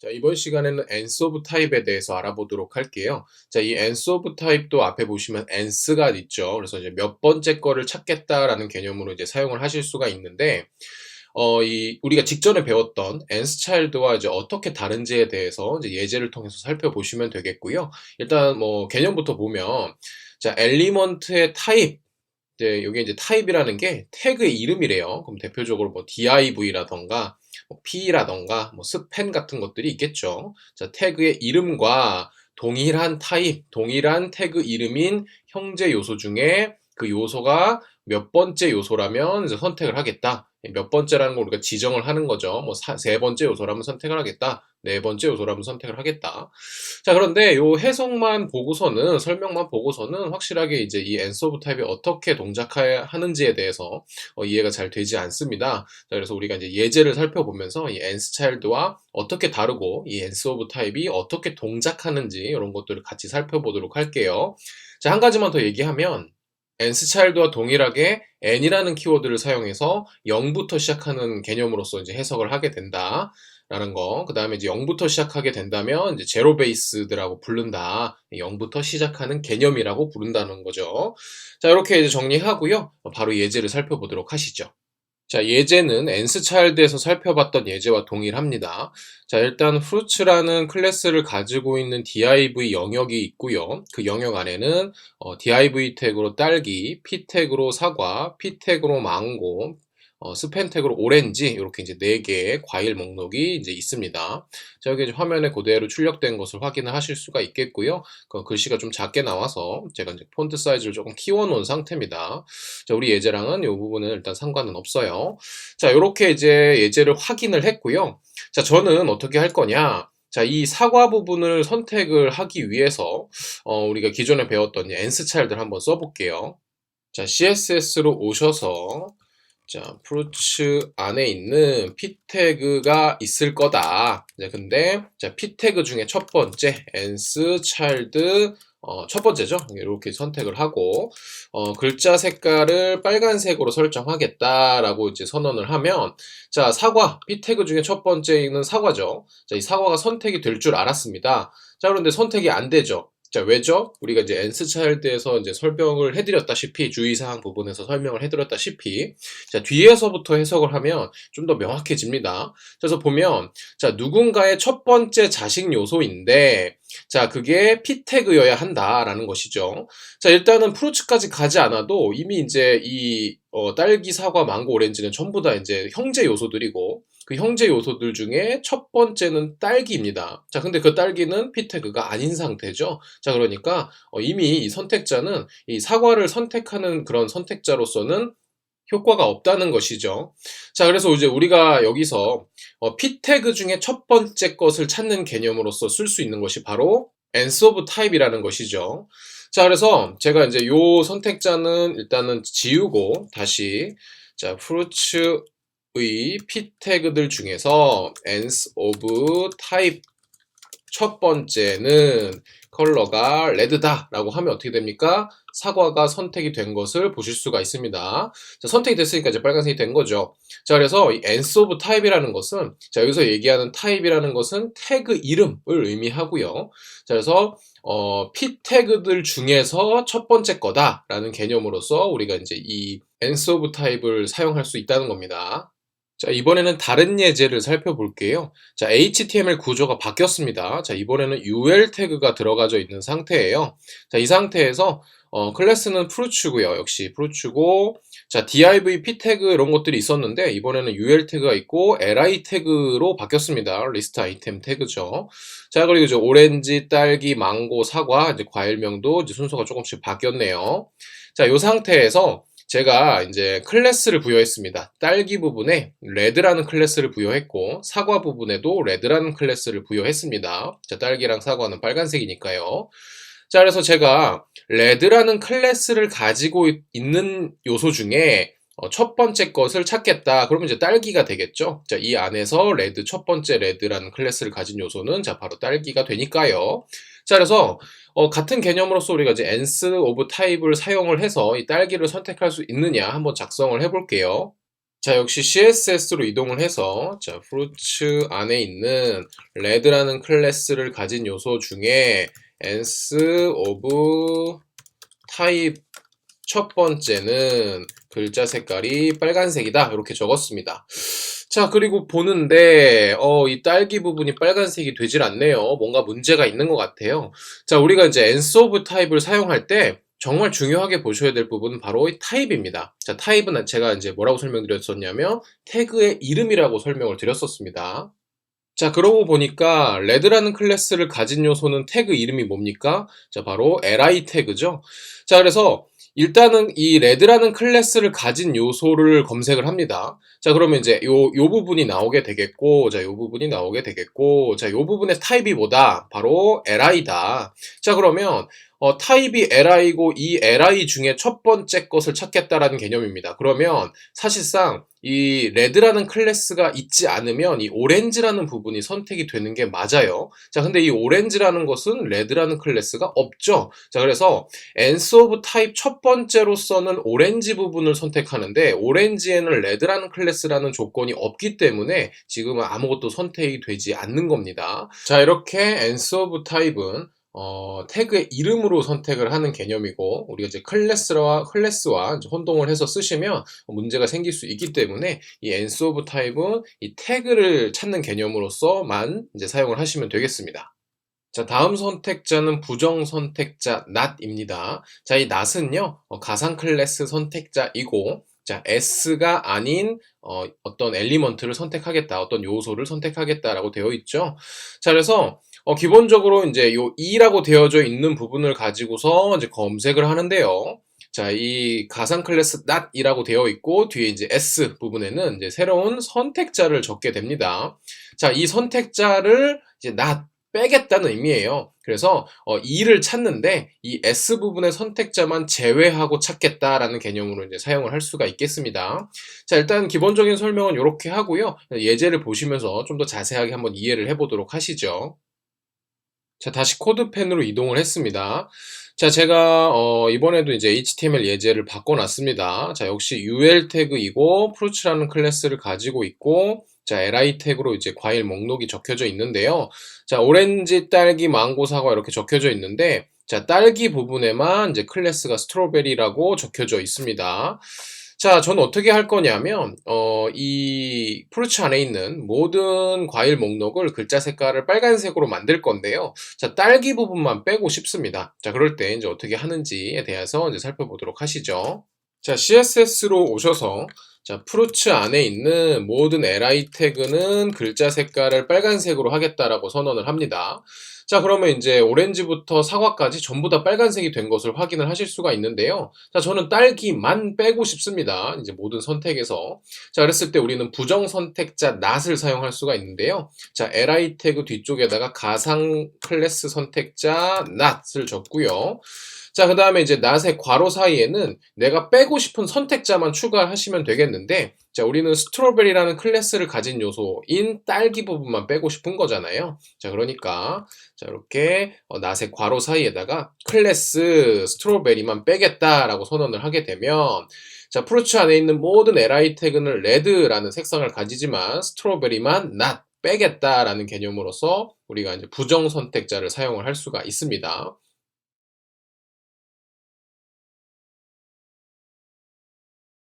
자, 이번 시간에는 ans of type에 대해서 알아보도록 할게요. 자, 이 ans of type도 앞에 보시면 ans가 있죠. 그래서 이제 몇 번째 거를 찾겠다라는 개념으로 이제 사용을 하실 수가 있는데, 우리가 직전에 배웠던 ans child와 이제 어떻게 다른지에 대해서 이제 예제를 통해서 살펴보시면 되겠고요. 일단 뭐 개념부터 보면, 자, 엘리먼트의 타입, 이제 여기 이제 타입이라는 게 태그의 이름이래요. 그럼 대표적으로 뭐 div라던가 뭐 p라던가 뭐 스팬 같은 것들이 있겠죠. 자, 태그의 이름과 동일한 타입, 동일한 태그 이름인 형제 요소 중에 그 요소가 몇 번째 요소라면 이제 선택을 하겠다. 몇 번째라는 걸 우리가 지정을 하는 거죠. 뭐 세 번째 요소라면 선택을 하겠다. 네 번째 요소라면 선택을 하겠다. 자, 그런데 요 해석만 보고서는, 설명만 보고서는 확실하게 이제 이 answer of type이 어떻게 동작하는지에 대해서 이해가 잘 되지 않습니다. 자, 그래서 우리가 이제 예제를 살펴보면서 이 ans child와 어떻게 다르고 이 answer of type이 어떻게 동작하는지 이런 것들을 같이 살펴보도록 할게요. 자, 한 가지만 더 얘기하면 ans child와 동일하게 n이라는 키워드를 사용해서 0부터 시작하는 개념으로서 이제 해석을 하게 된다. 라는 거. 그 다음에 이제 0부터 시작하게 된다면 이제 제로 베이스드라고 부른다. 0부터 시작하는 개념이라고 부른다는 거죠. 자, 이렇게 이제 정리하고요. 바로 예제를 살펴보도록 하시죠. 자, 예제는 ans child에서 살펴봤던 예제와 동일합니다. 자, 일단 fruits라는 클래스를 가지고 있는 div 영역이 있고요. 그 영역 안에는 div 태그로 딸기, p 태그로 사과, p 태그로 망고, 스팬 태그로 오렌지, 이렇게 이제 4개의 과일 목록이 이제 있습니다. 자, 여기 이제 화면에 그대로 출력된 것을 확인을 하실 수가 있겠고요. 그 글씨가 좀 작게 나와서 제가 이제 폰트 사이즈를 조금 키워놓은 상태입니다. 자, 우리 예제랑은 이 부분은 일단 상관은 없어요. 자, 이렇게 이제 예제를 확인을 했고요. 자, 저는 어떻게 할 거냐. 자, 이 사과 부분을 선택을 하기 위해서, 우리가 기존에 배웠던 ans child를 한번 써볼게요. 자, css로 오셔서, 자, fruits 안에 있는 p 태그가 있을 거다. 네, 근데 자, p 태그 중에 첫 번째 ans child 첫 번째죠. 이렇게 선택을 하고 글자 색깔을 빨간색으로 설정하겠다라고 이제 선언을 하면 자, 사과 p 태그 중에 첫 번째는 사과죠. 자, 이 사과가 선택이 될 줄 알았습니다. 자, 그런데 선택이 안 되죠. 자, 왜죠? 우리가 이제 ans child에서 이제 설명을 해드렸다시피 주의사항 부분에서 설명을 해드렸다시피 자, 뒤에서부터 해석을 하면 좀 더 명확해집니다. 그래서 보면 자, 누군가의 첫 번째 자식 요소인데 자, 그게 p 태그여야 한다라는 것이죠. 자, 일단은 프루츠까지 가지 않아도 이미 이제 이 딸기, 사과, 망고, 오렌지는 전부 다 이제 형제 요소들이고 그 형제 요소들 중에 첫 번째는 딸기입니다. 자, 근데 그 딸기는 p 태그가 아닌 상태죠. 자, 그러니까 이미 이 선택자는 이 사과를 선택하는 그런 선택자로서는 효과가 없다는 것이죠. 자, 그래서 이제 우리가 여기서 p 태그 중에 첫 번째 것을 찾는 개념으로서 쓸 수 있는 것이 바로 ans of type이라는 것이죠. 자, 그래서 제가 이제 요 선택자는 일단은 지우고 다시 자, fruits의 p 태그들 중에서 ans of type 첫 번째는 컬러가 레드다 라고 하면 어떻게 됩니까? 사과가 선택이 된 것을 보실 수가 있습니다. 자, 선택이 됐으니까 이제 빨간색이 된 거죠. 자, 그래서 이 ans of type이라는 것은 자, 여기서 얘기하는 type이라는 것은 태그 이름을 의미하고요. 자, 그래서 p 태그들 중에서 첫 번째 거다라는 개념으로서 우리가 이제 이 ans of type을 사용할 수 있다는 겁니다. 자, 이번에는 다른 예제를 살펴볼게요. 자, HTML 구조가 바뀌었습니다. 자, 이번에는 UL 태그가 들어가져 있는 상태예요. 자, 이 상태에서 클래스는 fruits고요. 역시 fruits고 자, div, p 태그 이런 것들이 있었는데 이번에는 UL 태그가 있고 li 태그로 바뀌었습니다. 리스트 아이템 태그죠. 자, 그리고 이제 오렌지, 딸기, 망고, 사과 이제 과일명도 이제 순서가 조금씩 바뀌었네요. 자, 이 상태에서 제가 이제 클래스를 부여했습니다. 딸기 부분에 레드라는 클래스를 부여했고 사과 부분에도 레드라는 클래스를 부여했습니다. 자, 딸기랑 사과는 빨간색이니까요. 자, 그래서 제가 레드라는 클래스를 가지고 있는 요소 중에 첫 번째 것을 찾겠다. 그러면 이제 딸기가 되겠죠. 자, 이 안에서 레드 첫 번째 레드라는 클래스를 가진 요소는 자, 바로 딸기가 되니까요. 자, 그래서 같은 개념으로서 우리가 이제 ans of type을 사용을 해서 이 딸기를 선택할 수 있느냐 한번 작성을 해볼게요. 자, 역시 CSS로 이동을 해서 자, fruits 안에 있는 red라는 클래스를 가진 요소 중에 ans of type 첫 번째는 글자 색깔이 빨간색이다. 이렇게 적었습니다. 자, 그리고 보는데 이 딸기 부분이 빨간색이 되질 않네요. 뭔가 문제가 있는 것 같아요. 자, 우리가 이제 ans of type을 사용할 때 정말 중요하게 보셔야 될 부분은 바로 이 타입입니다. 자, 타입은 제가 이제 뭐라고 설명드렸었냐면 태그의 이름이라고 설명을 드렸었습니다. 자, 그러고 보니까 레드라는 클래스를 가진 요소는 태그 이름이 뭡니까? 자, 바로 li 태그죠. 자, 그래서 일단은 이 레드라는 클래스를 가진 요소를 검색을 합니다. 자, 그러면 이제 요 부분이 나오게 되겠고, 자, 요 부분이 나오게 되겠고, 자, 요 부분의 타입이 뭐다? 바로 li다. 자, 그러면 타입이 li고 이 li 중에 첫 번째 것을 찾겠다라는 개념입니다. 그러면 사실상 이 레드라는 클래스가 있지 않으면 이 오렌지라는 부분이 선택이 되는 게 맞아요. 자, 근데 이 오렌지라는 것은 레드라는 클래스가 없죠. 자, 그래서 ans of type 첫 번째로서는 오렌지 부분을 선택하는데 오렌지에는 레드라는 클래스라는 조건이 없기 때문에 지금은 아무것도 선택이 되지 않는 겁니다. 자, 이렇게 ans of type은 태그의 이름으로 선택을 하는 개념이고, 우리가 이제 클래스와 이제 혼동을 해서 쓰시면 문제가 생길 수 있기 때문에 이 ans of type은 이 태그를 찾는 개념으로서만 이제 사용을 하시면 되겠습니다. 자, 다음 선택자는 부정 선택자 not입니다. 자, 이 not은요, 가상 클래스 선택자이고, 자, s가 아닌 어떤 엘리먼트를 선택하겠다, 어떤 요소를 선택하겠다라고 되어 있죠. 자, 그래서 기본적으로 이제 요 e라고 되어져 있는 부분을 가지고서 이제 검색을 하는데요. 자, 이 가상 클래스 not이라고 되어 있고 뒤에 이제 s 부분에는 이제 새로운 선택자를 적게 됩니다. 자, 이 선택자를 이제 not 빼겠다는 의미예요. 그래서 e를 찾는데 이 s 부분의 선택자만 제외하고 찾겠다라는 개념으로 이제 사용을 할 수가 있겠습니다. 자, 일단 기본적인 설명은 이렇게 하고요. 예제를 보시면서 좀 더 자세하게 한번 이해를 해보도록 하시죠. 자, 다시 코드펜으로 이동을 했습니다. 자, 제가 이번에도 이제 HTML 예제를 바꿔놨습니다. 자, 역시 UL 태그이고 fruits라는 클래스를 가지고 있고, 자, li 태그로 이제 과일 목록이 적혀져 있는데요. 자, 오렌지, 딸기, 망고, 사과 이렇게 적혀져 있는데, 자, 딸기 부분에만 이제 클래스가 스트로베리라고 적혀져 있습니다. 자, 저는 어떻게 할 거냐면, 이 프루츠 안에 있는 모든 과일 목록을 글자 색깔을 빨간색으로 만들 건데요. 자, 딸기 부분만 빼고 싶습니다. 자, 그럴 때 이제 어떻게 하는지에 대해서 이제 살펴보도록 하시죠. 자, CSS로 오셔서 자, 프루츠 안에 있는 모든 li 태그는 글자 색깔을 빨간색으로 하겠다라고 선언을 합니다. 자, 그러면 이제 오렌지부터 사과까지 전부 다 빨간색이 된 것을 확인을 하실 수가 있는데요. 자, 저는 딸기만 빼고 싶습니다. 이제 모든 선택에서. 자, 그랬을 때 우리는 부정 선택자 not을 사용할 수가 있는데요. 자, li 태그 뒤쪽에다가 가상 클래스 선택자 not을 적고요. 자, 그 다음에 이제 not의 괄호 사이에는 내가 빼고 싶은 선택자만 추가하시면 되겠는데, 자, 우리는 스트로베리라는 클래스를 가진 요소인 딸기 부분만 빼고 싶은 거잖아요. 자, 그러니까, 자, 이렇게 not의 괄호 사이에다가 클래스 스트로베리만 빼겠다라고 선언을 하게 되면, 자, 프루츠 안에 있는 모든 li 태그는 레드라는 색상을 가지지만 스트로베리만 not 빼겠다라는 개념으로서 우리가 이제 부정 선택자를 사용을 할 수가 있습니다.